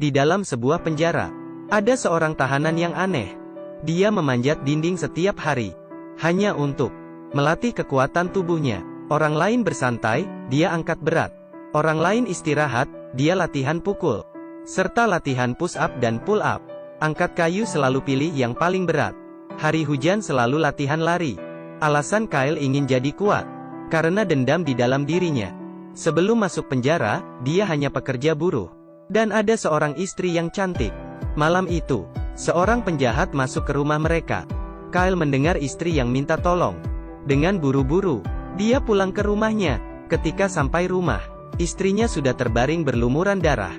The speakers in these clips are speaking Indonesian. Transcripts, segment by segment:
Di dalam sebuah penjara, ada seorang tahanan yang aneh. Dia memanjat dinding setiap hari, hanya untuk melatih kekuatan tubuhnya. Orang lain bersantai, dia angkat berat. Orang lain istirahat, dia latihan pukul. Serta latihan push up dan pull up. Angkat kayu selalu pilih yang paling berat. Hari hujan selalu latihan lari. Alasan Kyle ingin jadi kuat, karena dendam di dalam dirinya. Sebelum masuk penjara, dia hanya pekerja buruh. Dan ada seorang istri yang cantik. Malam itu, seorang penjahat masuk ke rumah mereka. Kyle mendengar istri yang minta tolong. Dengan buru-buru, dia pulang ke rumahnya. Ketika sampai rumah, istrinya sudah terbaring berlumuran darah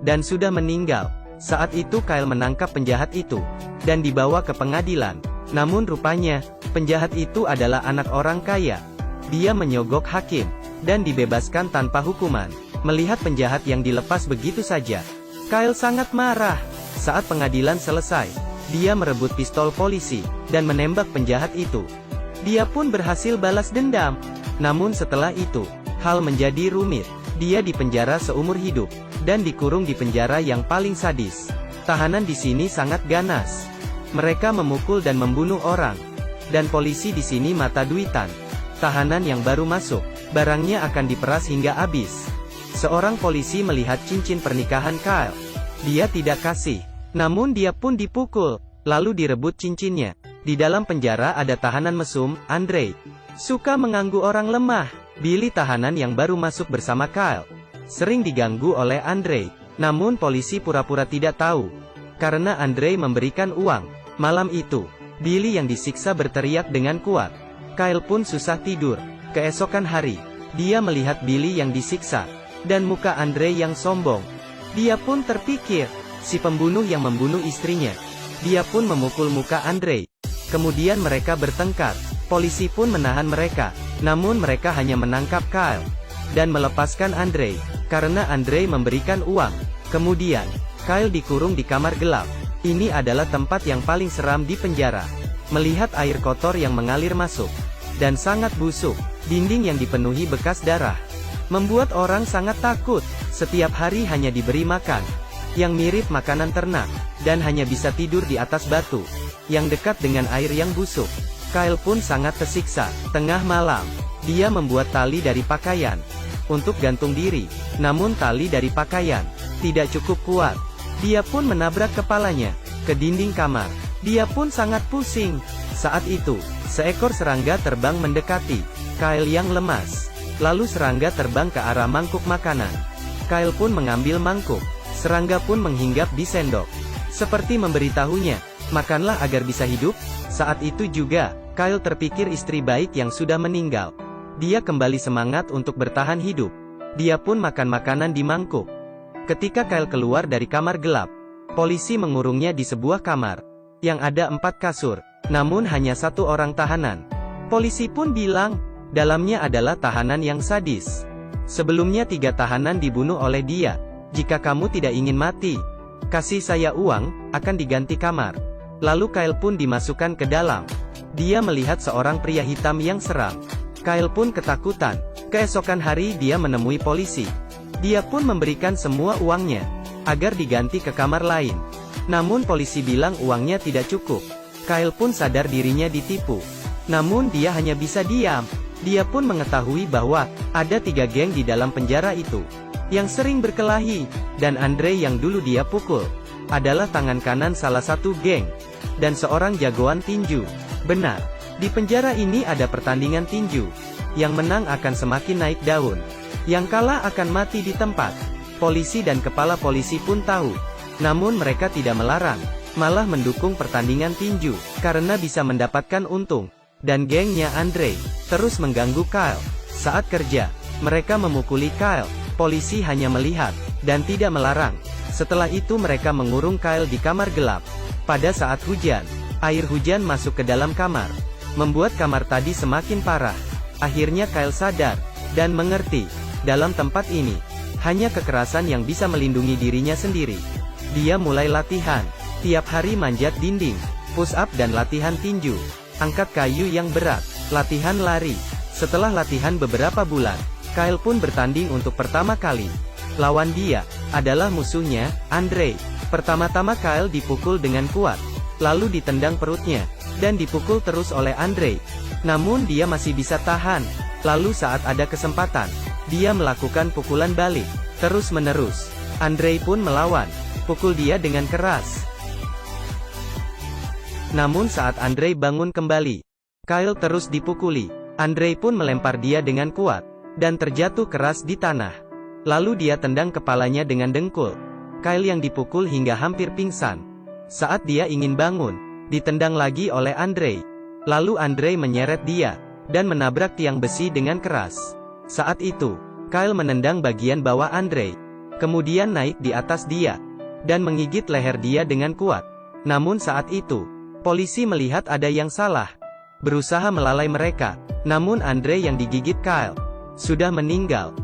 dan sudah meninggal. Saat itu Kyle menangkap penjahat itu dan dibawa ke pengadilan. Namun rupanya, penjahat itu adalah anak orang kaya. Dia menyogok hakim dan dibebaskan tanpa hukuman. Melihat penjahat yang dilepas begitu saja, Kyle sangat marah. Saat pengadilan selesai, dia merebut pistol polisi dan menembak penjahat itu. Dia pun berhasil balas dendam. Namun setelah itu, hal menjadi rumit. Dia dipenjara seumur hidup dan dikurung di penjara yang paling sadis. Tahanan di sini sangat ganas. Mereka memukul dan membunuh orang. Dan polisi di sini mata duitan. Tahanan yang baru masuk, barangnya akan diperas hingga habis. Seorang polisi melihat cincin pernikahan Kyle. Dia tidak kasih. Namun dia pun dipukul, lalu direbut cincinnya. Di dalam penjara ada tahanan mesum, Andre. Suka mengganggu orang lemah. Billy tahanan yang baru masuk bersama Kyle. Sering diganggu oleh Andre. Namun polisi pura-pura tidak tahu. Karena Andre memberikan uang. Malam itu, Billy yang disiksa berteriak dengan kuat. Kyle pun susah tidur. Keesokan hari, dia melihat Billy yang disiksa. Dan muka Andre yang sombong. Dia pun terpikir, si pembunuh yang membunuh istrinya. Dia pun memukul muka Andre. Kemudian mereka bertengkar. Polisi pun menahan mereka. Namun mereka hanya menangkap Kyle dan melepaskan Andre, karena Andre memberikan uang. Kemudian, Kyle dikurung di kamar gelap. Ini adalah tempat yang paling seram di penjara. Melihat air kotor yang mengalir masuk, dan sangat busuk, dinding yang dipenuhi bekas darah, membuat orang sangat takut. Setiap hari hanya diberi makan yang mirip makanan ternak, dan hanya bisa tidur di atas batu yang dekat dengan air yang busuk. Kyle pun sangat tersiksa. Tengah malam, dia membuat tali dari pakaian untuk gantung diri. Namun tali dari pakaian tidak cukup kuat. Dia pun menabrak kepalanya ke dinding kamar. Dia pun sangat pusing. Saat itu, seekor serangga terbang mendekati Kyle yang lemas. Lalu serangga terbang ke arah mangkuk makanan. Kyle pun mengambil mangkuk. Serangga pun menghinggap di sendok, seperti memberitahunya, makanlah agar bisa hidup. Saat itu juga, Kyle terpikir istri baik yang sudah meninggal. Dia kembali semangat untuk bertahan hidup. Dia pun makan makanan di mangkuk. Ketika Kyle keluar dari kamar gelap, polisi mengurungnya di sebuah kamar yang ada 4 kasur, namun hanya 1 orang tahanan. Polisi pun bilang, dalamnya adalah tahanan yang sadis. Sebelumnya 3 tahanan dibunuh oleh dia. Jika kamu tidak ingin mati, kasih saya uang, akan diganti kamar. Lalu Kyle pun dimasukkan ke dalam. Dia melihat seorang pria hitam yang seram. Kyle pun ketakutan. Keesokan hari dia menemui polisi. Dia pun memberikan semua uangnya, agar diganti ke kamar lain. Namun polisi bilang uangnya tidak cukup. Kyle pun sadar dirinya ditipu. Namun dia hanya bisa diam. Dia pun mengetahui bahwa ada 3 geng di dalam penjara itu yang sering berkelahi, dan Andre yang dulu dia pukul adalah tangan kanan salah satu geng, dan seorang jagoan tinju. Benar, di penjara ini ada pertandingan tinju. Yang menang akan semakin naik daun, yang kalah akan mati di tempat. Polisi dan kepala polisi pun tahu, namun mereka tidak melarang, malah mendukung pertandingan tinju, karena bisa mendapatkan untung. Dan gengnya Andre terus mengganggu Kyle. Saat kerja, mereka memukuli Kyle. Polisi hanya melihat dan tidak melarang. Setelah itu mereka mengurung Kyle di kamar gelap. Pada saat hujan, air hujan masuk ke dalam kamar, membuat kamar tadi semakin parah. Akhirnya Kyle sadar dan mengerti, dalam tempat ini hanya kekerasan yang bisa melindungi dirinya sendiri. Dia mulai latihan, tiap hari manjat dinding, push up dan latihan tinju, angkat kayu yang berat, latihan lari. Setelah latihan beberapa bulan, Kyle pun bertanding untuk pertama kali. Lawan dia adalah musuhnya, Andre. Pertama-tama Kyle dipukul dengan kuat, lalu ditendang perutnya, dan dipukul terus oleh Andre. Namun dia masih bisa tahan. Lalu saat ada kesempatan, dia melakukan pukulan balik, terus-menerus. Andre pun melawan, pukul dia dengan keras. Namun saat Andre bangun kembali, Kyle terus dipukuli. Andre pun melempar dia dengan kuat, dan terjatuh keras di tanah. Lalu dia tendang kepalanya dengan dengkul. Kyle yang dipukul hingga hampir pingsan. Saat dia ingin bangun, ditendang lagi oleh Andre. Lalu Andre menyeret dia, dan menabrak tiang besi dengan keras. Saat itu, Kyle menendang bagian bawah Andre, kemudian naik di atas dia, dan menggigit leher dia dengan kuat. Namun saat itu, polisi melihat ada yang salah, berusaha melalai mereka. Namun Andre yang digigit Kyle sudah meninggal.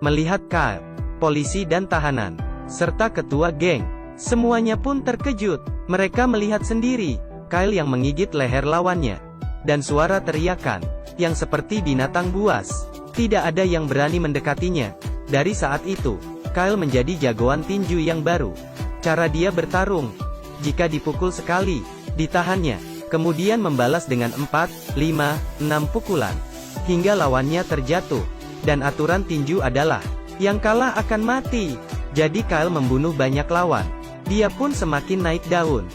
Melihat Kyle, polisi dan tahanan, serta ketua geng, semuanya pun terkejut. Mereka melihat sendiri Kyle yang menggigit leher lawannya, dan suara teriakan yang seperti binatang buas. Tidak ada yang berani mendekatinya. Dari saat itu, Kyle menjadi jagoan tinju yang baru. Cara dia bertarung, jika dipukul sekali, ditahannya, kemudian membalas dengan 4, 5, 6 pukulan, hingga lawannya terjatuh. Dan aturan tinju adalah, yang kalah akan mati. Jadi Kyle membunuh banyak lawan. Dia pun semakin naik daun.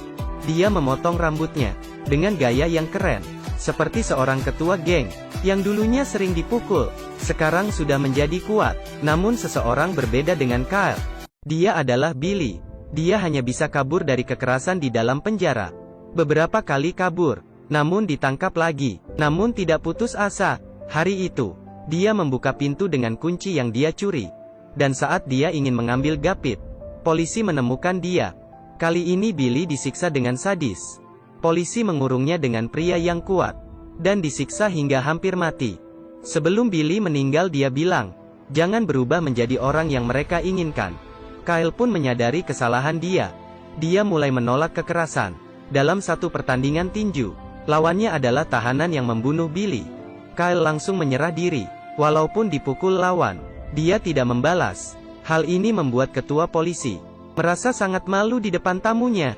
Dia memotong rambutnya, dengan gaya yang keren, seperti seorang ketua geng, yang dulunya sering dipukul, sekarang sudah menjadi kuat. Namun seseorang berbeda dengan Kyle. Dia adalah Billy. Dia hanya bisa kabur dari kekerasan di dalam penjara. Beberapa kali kabur, namun ditangkap lagi. Namun tidak putus asa. Hari itu, dia membuka pintu dengan kunci yang dia curi. Dan saat dia ingin mengambil gapit, polisi menemukan dia. Kali ini Billy disiksa dengan sadis. Polisi mengurungnya dengan pria yang kuat, dan disiksa hingga hampir mati. Sebelum Billy meninggal dia bilang, jangan berubah menjadi orang yang mereka inginkan. Kyle pun menyadari kesalahan dia. Dia mulai menolak kekerasan. Dalam satu pertandingan tinju, lawannya adalah tahanan yang membunuh Billy. Kyle langsung menyerah diri. Walaupun dipukul lawan, dia tidak membalas. Hal ini membuat ketua polisi merasa sangat malu di depan tamunya.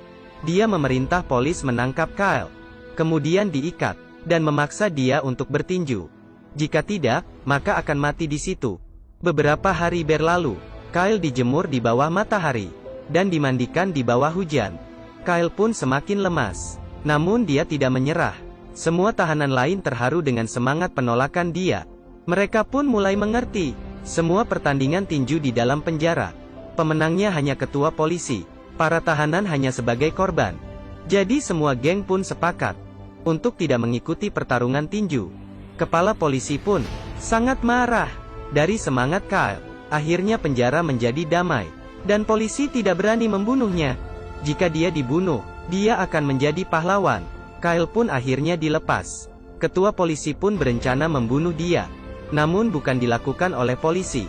Dia memerintah polis menangkap Kyle, kemudian diikat, dan memaksa dia untuk bertinju. Jika tidak, maka akan mati di situ. Beberapa hari berlalu, Kyle dijemur di bawah matahari, dan dimandikan di bawah hujan. Kyle pun semakin lemas. Namun dia tidak menyerah. Semua tahanan lain terharu dengan semangat penolakan dia. Mereka pun mulai mengerti. Semua pertandingan tinju di dalam penjara, pemenangnya hanya ketua polisi. Para tahanan hanya sebagai korban. Jadi semua geng pun sepakat untuk tidak mengikuti pertarungan tinju. Kepala polisi pun sangat marah. Dari semangat Kyle, akhirnya penjara menjadi damai, dan polisi tidak berani membunuhnya. Jika dia dibunuh, dia akan menjadi pahlawan. Kyle pun akhirnya dilepas. Ketua polisi pun berencana membunuh dia, namun bukan dilakukan oleh polisi.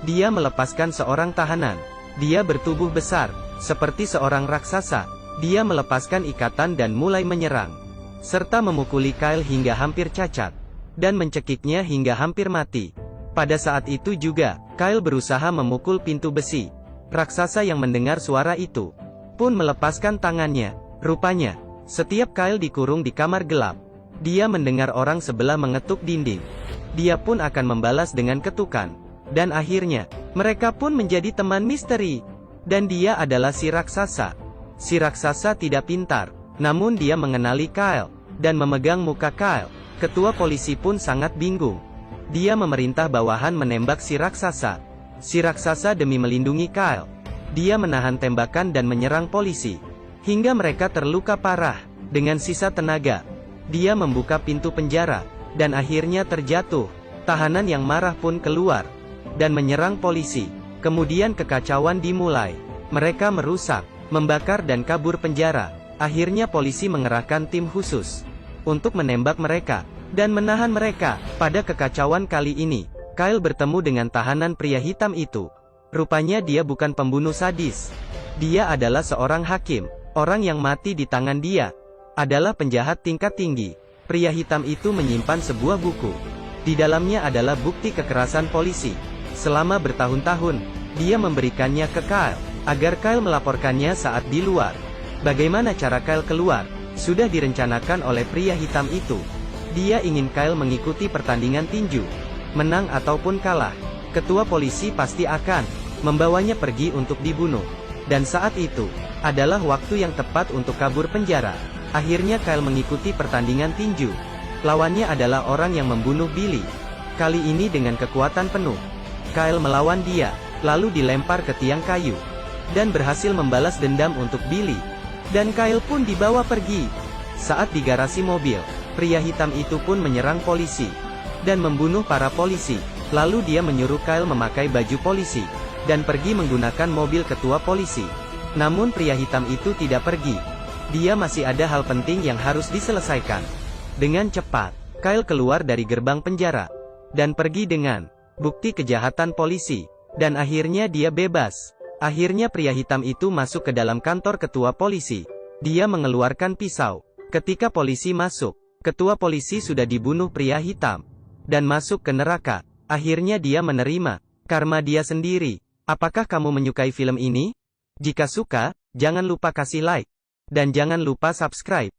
Dia melepaskan seorang tahanan. Dia bertubuh besar, seperti seorang raksasa. Dia melepaskan ikatan dan mulai menyerang, serta memukuli Kyle hingga hampir cacat, dan mencekiknya hingga hampir mati. Pada saat itu juga, Kyle berusaha memukul pintu besi. Raksasa yang mendengar suara itu pun melepaskan tangannya. Rupanya, setiap Kyle dikurung di kamar gelap, dia mendengar orang sebelah mengetuk dinding. Dia pun akan membalas dengan ketukan. Dan akhirnya, mereka pun menjadi teman misteri. Dan dia adalah si raksasa. Si raksasa tidak pintar, namun dia mengenali Kyle, dan memegang muka Kyle. Ketua polisi pun sangat bingung. Dia memerintah bawahan menembak si raksasa. Si raksasa demi melindungi Kyle, dia menahan tembakan dan menyerang polisi, hingga mereka terluka parah. Dengan sisa tenaga, dia membuka pintu penjara, dan akhirnya terjatuh. Tahanan yang marah pun keluar, dan menyerang polisi. Kemudian kekacauan dimulai. Mereka merusak, membakar dan kabur penjara. Akhirnya polisi mengerahkan tim khusus untuk menembak mereka, dan menahan mereka. Pada kekacauan kali ini, Kyle bertemu dengan tahanan pria hitam itu. Rupanya dia bukan pembunuh sadis. Dia adalah seorang hakim. Orang yang mati di tangan dia adalah penjahat tingkat tinggi. Pria hitam itu menyimpan sebuah buku. Di dalamnya adalah bukti kekerasan polisi selama bertahun-tahun. Dia memberikannya ke Kyle, agar Kyle melaporkannya saat di luar. Bagaimana cara Kyle keluar? Sudah direncanakan oleh pria hitam itu. Dia ingin Kyle mengikuti pertandingan tinju. Menang ataupun kalah, ketua polisi pasti akan membawanya pergi untuk dibunuh. Dan saat itu adalah waktu yang tepat untuk kabur penjara. Akhirnya Kyle mengikuti pertandingan tinju. Lawannya adalah orang yang membunuh Billy. Kali ini dengan kekuatan penuh. Kyle melawan dia, lalu dilempar ke tiang kayu. Dan berhasil membalas dendam untuk Billy. Dan Kyle pun dibawa pergi. Saat di garasi mobil, pria hitam itu pun menyerang polisi. Dan membunuh para polisi. Lalu dia menyuruh Kyle memakai baju polisi. Dan pergi menggunakan mobil ketua polisi. Namun pria hitam itu tidak pergi. Dia masih ada hal penting yang harus diselesaikan. Dengan cepat, Kyle keluar dari gerbang penjara. Dan pergi dengan bukti kejahatan polisi. Dan akhirnya dia bebas. Akhirnya pria hitam itu masuk ke dalam kantor ketua polisi. Dia mengeluarkan pisau. Ketika polisi masuk, ketua polisi sudah dibunuh pria hitam. Dan masuk ke neraka. Akhirnya dia menerima karma dia sendiri. Apakah kamu menyukai film ini? Jika suka, jangan lupa kasih like. Dan jangan lupa subscribe.